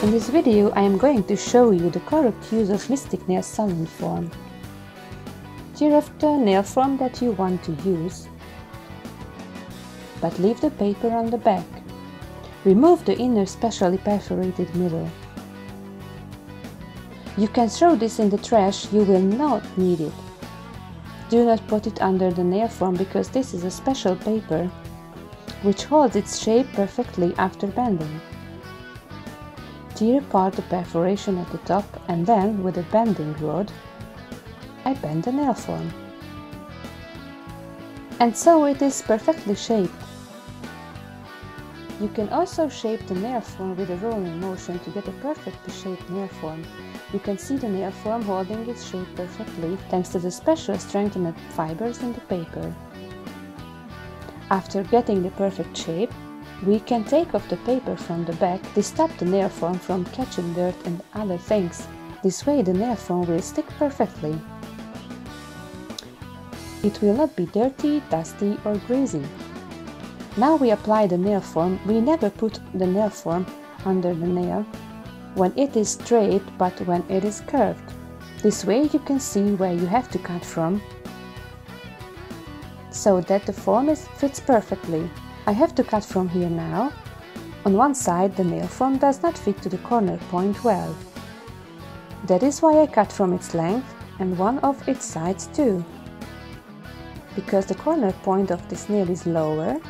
In this video I am going to show you the correct use of Mystic Nail solid form. Tear off the nail form that you want to use, but leave the paper on the back. Remove the inner specially perforated middle. You can throw this in the trash, you will not need it. Do not put it under the nail form because this is a special paper which holds its shape perfectly after bending. Tear apart the perforation at the top and then, with a bending rod, I bend the nail form. And so it is perfectly shaped. You can also shape the nail form with a rolling motion to get a perfectly shaped nail form. You can see the nail form holding its shape perfectly thanks to the special strengthened fibers in the paper. After getting the perfect shape, we can take off the paper from the back to stop the nail form from catching dirt and other things. This way the nail form will stick perfectly. It will not be dirty, dusty or greasy. Now we apply the nail form. We never put the nail form under the nail when it is straight, but when it is curved. This way you can see where you have to cut from, so that the form fits perfectly. I have to cut from here now. On one side the nail form does not fit to the corner point well. That is why I cut from its length and one of its sides too, because the corner point of this nail is lower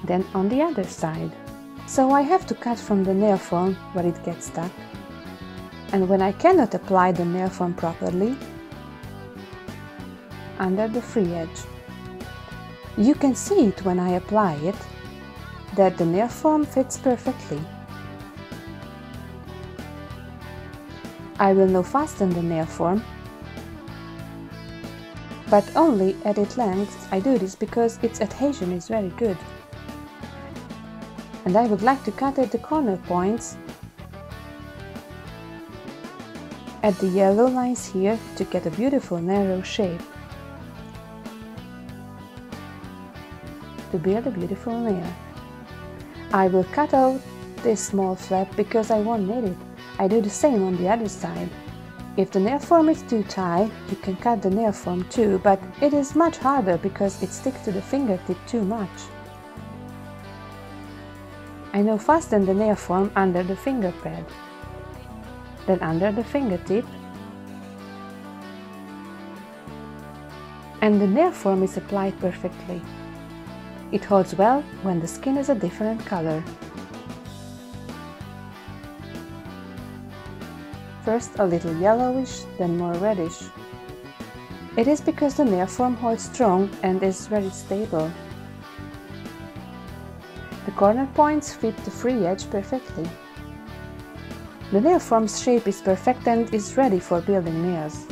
than on the other side. So I have to cut from the nail form where it gets stuck. And when I cannot apply the nail form properly, under the free edge. You can see it when I apply it, that the nail form fits perfectly. I will now fasten the nail form, but only at its length. I do this because its adhesion is very good. And I would like to cut at the corner points, at the yellow lines here, to get a beautiful narrow shape, to build a beautiful nail. I will cut out this small flap because I won't need it. I do the same on the other side. If the nail form is too tight, you can cut the nail form too, but it is much harder because it sticks to the fingertip too much. I now fasten the nail form under the finger pad, then under the fingertip, and the nail form is applied perfectly. It holds well when the skin is a different color. First a little yellowish, then more reddish. It is because the nail form holds strong and is very stable. The corner points fit the free edge perfectly. The nail form's shape is perfect and is ready for building nails.